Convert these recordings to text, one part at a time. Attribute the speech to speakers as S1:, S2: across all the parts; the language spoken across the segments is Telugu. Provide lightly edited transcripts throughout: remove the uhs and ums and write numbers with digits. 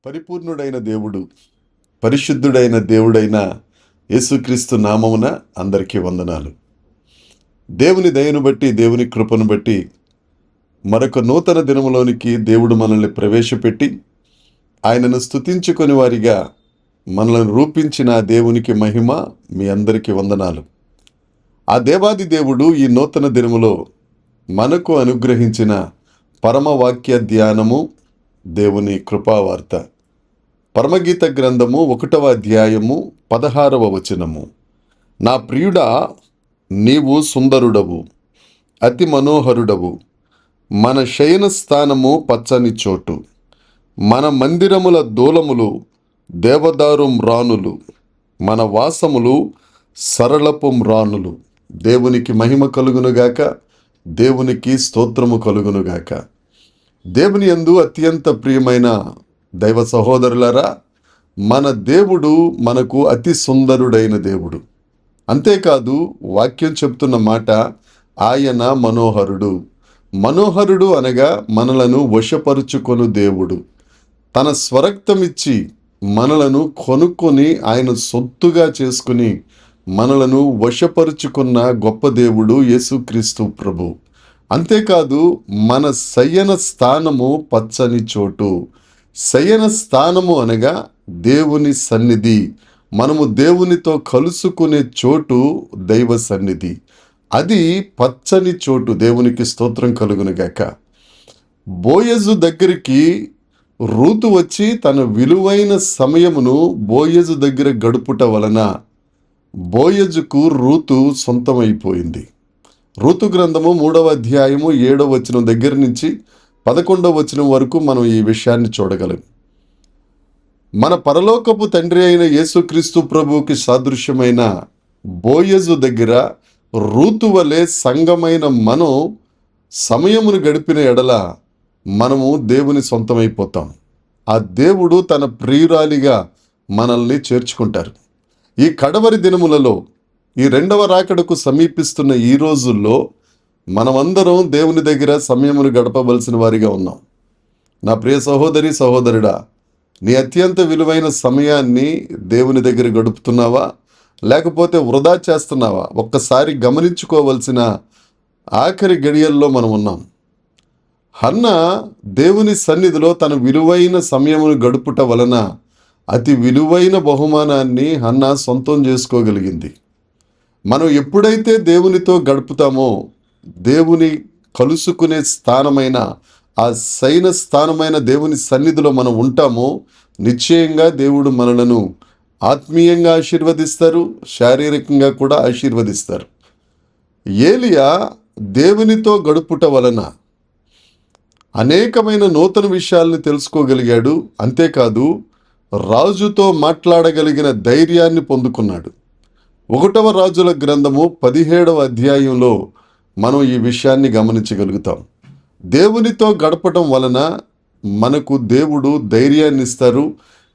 S1: పరిపూర్ణుడైన దేవుడు, పరిశుద్ధుడైన దేవుడైన యేసుక్రీస్తు నామమున అందరికీ వందనాలు. దేవుని దయను బట్టి, దేవుని కృపను బట్టి మరొక నూతన దినములోనికి దేవుడు మనల్ని ప్రవేశపెట్టి ఆయనను స్తుతించుకొని వారిగా మనల్ని రూపించిన దేవునికి మహిమ. మీ అందరికీ వందనాలు. ఆ దేవాది దేవుడు ఈ నూతన దినములో మనకు అనుగ్రహించిన పరమవాక్య ధ్యానము దేవుని కృపావార్త. పరమగీత గ్రంథము 1వ అధ్యాయము 16వ వచనము. నా ప్రియుడా, నీవు సుందరుడవు, అతి మనోహరుడవు. మన శయన స్థానము పచ్చని చోటు, మన మందిరముల దూలములు దేవదారు మ్రానులు, మన వాసములు సరళపు మ్రానులు. దేవునికి మహిమ కలుగునుగాక, దేవునికి స్తోత్రము కలుగునుగాక. దేవుని యందు అత్యంత ప్రియమైన దైవ సహోదరులారా, మన దేవుడు మనకు అతి సుందరుడైన దేవుడు. అంతేకాదు, వాక్యం చెప్తున్న మాట, ఆయన మనోహరుడు. మనోహరుడు అనగా మనలను వశపరుచుకొను దేవుడు. తన స్వరక్తమిచ్చి మనలను కొనుక్కొని ఆయన సొత్తుగా చేసుకుని మనలను వశపరుచుకున్న గొప్ప దేవుడు యేసుక్రీస్తు ప్రభు. అంతేకాదు, మన శయన స్థానము పచ్చని చోటు. శయన స్థానము అనగా దేవుని సన్నిధి. మనము దేవునితో కలుసుకునే చోటు దైవ సన్నిధి. అది పచ్చని చోటు. దేవునికి స్తోత్రం కలుగునుగాక. బోయజు దగ్గరికి రూతు వచ్చి తన విలువైన సమయమును బోయజు దగ్గర గడుపుట వలన బోయజుకు రూతు సొంతమైపోయింది. రూతు గ్రంథము 3వ అధ్యాయము 7వ వచనం దగ్గర నుంచి 11వ వచనం వరకు మనం ఈ విషయాన్ని చూడగలం. మన పరలోకపు తండ్రి అయిన యేసుక్రీస్తు ప్రభువుకి సాదృశ్యమైన బోయజు దగ్గర రూతు వలె సంఘమైన మనం సమయమును గడిపిన ఎడల మనము దేవుని సొంతమైపోతాం. ఆ దేవుడు తన ప్రియురాలిగా మనల్ని చేర్చుకుంటారు. ఈ కడవరి దినములలో, ఈ 2వ రాకడకు సమీపిస్తున్న ఈ రోజుల్లో మనమందరం దేవుని దగ్గర సమయమును గడపవలసిన వారిగా ఉన్నాం. నా ప్రియ సహోదరి సహోదరుడా, నీ అత్యంత విలువైన సమయాన్ని దేవుని దగ్గర గడుపుతున్నావా, లేకపోతే వృధా చేస్తున్నావా? ఒక్కసారి గమనించుకోవలసిన ఆఖరి గడియల్లో మనం ఉన్నాం. హన్న దేవుని సన్నిధిలో తన విలువైన సమయమును గడుపుట వలన అతి విలువైన బహుమానాన్ని హన్న సొంతం చేసుకోగలిగింది. మనం ఎప్పుడైతే దేవునితో గడుపుతామో, దేవుని కలుసుకునే స్థానమైన ఆ శయన స్థానమైన దేవుని సన్నిధిలో మనం ఉంటామో, నిశ్చయంగా దేవుడు మనలను ఆత్మీయంగా ఆశీర్వదిస్తారు, శారీరకంగా కూడా ఆశీర్వదిస్తారు. ఏలియా దేవునితో గడుపుట వలన అనేకమైన నూతన విషయాలను తెలుసుకోగలిగాడు. అంతేకాదు, రాజుతో మాట్లాడగలిగిన ధైర్యాన్ని పొందుకున్నాడు. 1వ రాజుల గ్రంథము 17వ అధ్యాయంలో మనం ఈ విషయాన్ని గమనించగలుగుతాం. దేవునితో గడపడం వలన మనకు దేవుడు ధైర్యాన్ని ఇస్తారు.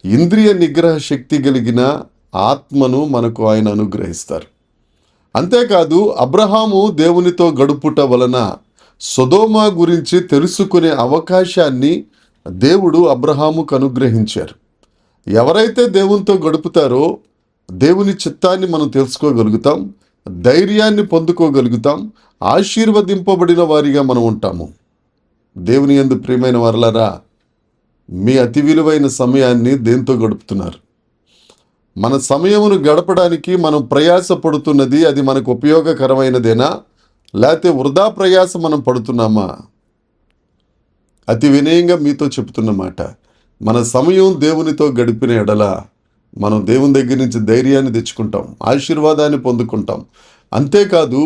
S1: ఇంద్రియ నిగ్రహ శక్తి కలిగిన ఆత్మను మనకు ఆయన అనుగ్రహిస్తారు. అంతేకాదు, అబ్రహాము దేవునితో గడుపుట వలన సొదొమ గురించి తెలుసుకునే అవకాశాన్ని దేవుడు అబ్రహాముకు అనుగ్రహించారు. ఎవరైతే దేవునితో గడుపుతారో దేవుని చిత్తాన్ని మనం తెలుసుకోగలుగుతాం, ధైర్యాన్ని పొందుకోగలుగుతాం, ఆశీర్వదింపబడిన వారిగా మనం ఉంటాము. దేవుని యందు ప్రియమైన వారలారా, మీ అతి విలువైన సమయాన్ని దేంతో గడుపుతున్నారు? మన సమయమును గడపడానికి మనం ప్రయాసపడుతున్నది అది మనకు ఉపయోగకరమైనదేనా, లేకపోతే వృధా ప్రయాస మనం పడుతున్నామా? అతి వినయంగా మీతో చెప్తున్న మాట, మన సమయం దేవునితో గడిపిన ఎడల మనం దేవుని దగ్గర నుంచి ధైర్యాన్ని తెచ్చుకుంటాం, ఆశీర్వాదాన్ని పొందుకుంటాం. అంతేకాదు,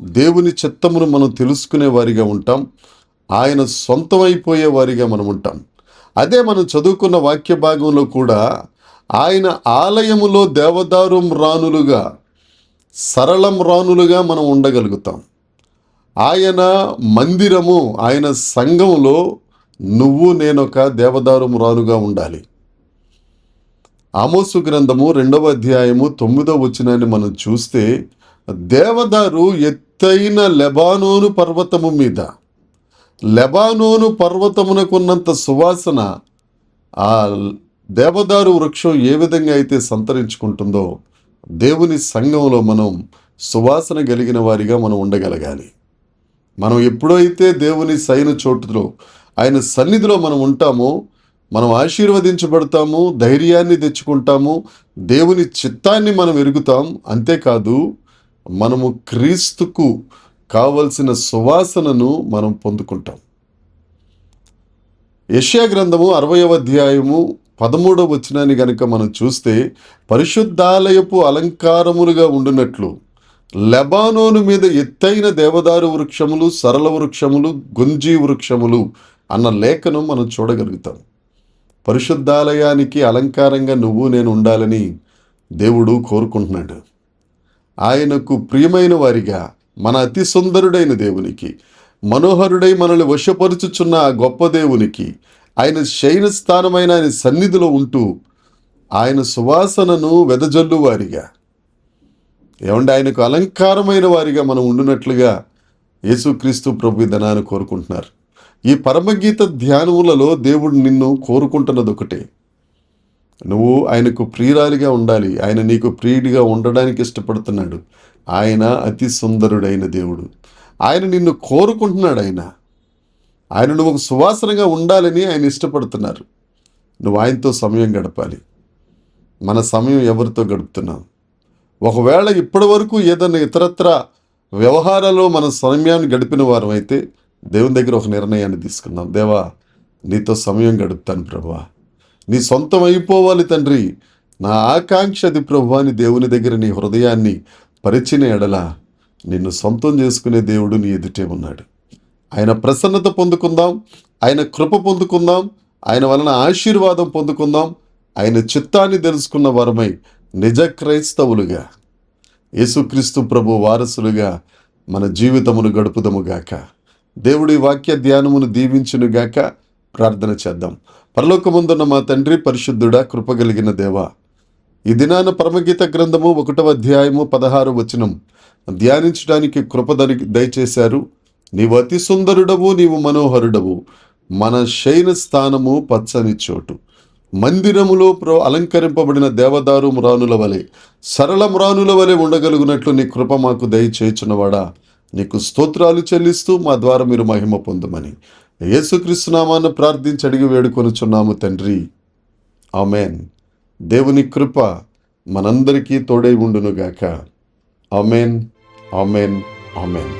S1: దేవుని చిత్తమును మనం తెలుసుకునే వారిగా ఉంటాం, ఆయన సొంతమైపోయే వారిగా మనం ఉంటాం. అదే మనం చదువుకున్న వాక్య భాగంలో కూడా, ఆయన ఆలయములో దేవదారు మ్రానులుగా, సరళం మ్రానులుగా మనం ఉండగలుగుతాం. ఆయన మందిరము, ఆయన సంఘంలో నువ్వు నేనొక దేవదారు మ్రానుగా ఉండాలి. ఆమోసు గ్రంథము 2వ అధ్యాయము 9వ వచనాన్ని మనం చూస్తే, దేవదారు ఎత్తైన లెబానోను పర్వతము మీద, లెబానోను పర్వతమునకున్నంత సువాసన ఆ దేవదారు వృక్షం ఏ విధంగా అయితే సంతరించుకుంటుందో దేవుని సంఘంలో మనం సువాసన కలిగిన వారిగా మనం ఉండగలగాలి. మనం ఎప్పుడైతే దేవుని సైన చోటులో ఆయన సన్నిధిలో మనం ఉంటామో మనం ఆశీర్వదించబడతాము, ధైర్యాన్ని తెచ్చుకుంటాము, దేవుని చిత్తాన్ని మనం ఎరుగుతాం. అంతేకాదు మనము క్రీస్తుకు కావలసిన సువాసనను మనం పొందుకుంటాం. యెషయా గ్రంథము 60వ అధ్యాయము 13వ వచనాన్ని గనుక మనం చూస్తే, పరిశుద్ధాలయపు అలంకారములుగా ఉండునట్లు లెబానోను మీద ఎత్తైన దేవదారు వృక్షములు, సరళ వృక్షములు, గొంజి వృక్షములు అన్న లేఖనం మనం చూడగలుగుతాం. పరిశుద్ధాలయానికి అలంకారంగా నువ్వు నేను ఉండాలని దేవుడు కోరుకుంటున్నాడు. ఆయనకు ప్రియమైన వారిగా, మన అతి సుందరుడైన దేవునికి, మనోహరుడై మనల్ని వశపరుచుచున్న ఆ గొప్ప దేవునికి, ఆయన శయన స్థానమైన ఆయన సన్నిధిలో ఉంటూ ఆయన సువాసనను వెదజల్లు వారిగా, ఏమంటే ఆయనకు అలంకారమైన వారిగా మనం ఉండునట్లుగా యేసుక్రీస్తు ప్రభు ధనాన్ని కోరుకుంటున్నారు. ఈ పరమగీత ధ్యానములలో దేవుడు నిన్ను కోరుకుంటున్నది ఒకటే, నువ్వు ఆయనకు ప్రియురాలిగా ఉండాలి. ఆయన నీకు ప్రియుడిగా ఉండడానికి ఇష్టపడుతున్నాడు. ఆయన అతి సుందరుడైన దేవుడు. ఆయన నిన్ను కోరుకుంటున్నాడు. ఆయన నువ్వు ఒక సువాసనగా ఉండాలని ఆయన ఇష్టపడుతున్నారు. నువ్వు ఆయనతో సమయం గడపాలి. మన సమయం ఎవరితో గడుపుతున్నాం? ఒకవేళ ఇప్పటి వరకు ఏదైనా ఇతరత్ర వ్యవహారాల్లో మన సమయాన్ని గడిపిన వారం అయితే దేవుని దగ్గర ఒక నిర్ణయాన్ని తీసుకున్నాం. దేవా, నీతో సమయం గడుపుతాను ప్రభువా, నీ సొంతం అయిపోవాలి తండ్రి, నా ఆకాంక్ష అది ప్రభువా అని దేవుని దగ్గర నీ హృదయాన్ని పరిచిన ఎడల నిన్ను సొంతం చేసుకునే దేవుడు నీ ఎదుటే ఉన్నాడు. ఆయన ప్రసన్నత పొందుకుందాం, ఆయన కృప పొందుకుందాం, ఆయన వలన ఆశీర్వాదం పొందుకుందాం. ఆయన చిత్తాన్ని తెలుసుకున్న వరమై నిజ క్రైస్తవులుగా, యేసుక్రీస్తు ప్రభు వారసులుగా మన జీవితమును గడుపుదముగాక. దేవుడి వాక్య ధ్యానమును దీవించునుగాక. ప్రార్థన చేద్దాం. పరలోకమందున్న మా తండ్రి, పరిశుద్ధుడా, కృపగలిగిన దేవా, ఈ దినాన పరమగీత గ్రంథము 1వ అధ్యాయము 16వ వచనం ధ్యానించడానికి కృప దయచేశారు. నీవు అతి సుందరుడవు, నీవు మనోహరుడవు, మన శయన స్థానము పచ్చని చోటు. మందిరములో అలంకరింపబడిన దేవదారు మ్రానుల వలె, సరళ మ్రానుల వలె ఉండగలుగునట్లు నీ కృప మాకు దయచేయుచున్నవాడా, నీకు స్తోత్రాలు చెల్లిస్తూ మా ద్వారా మీరు మహిమ పొందమని యేసుక్రీస్తు నామాన ప్రార్థించి అడిగి వేడుకొనుచున్నాము తండ్రి. ఆమెన్. దేవుని కృప మనందరికీ తోడై ఉండునుగాక. Amen, amen, amen.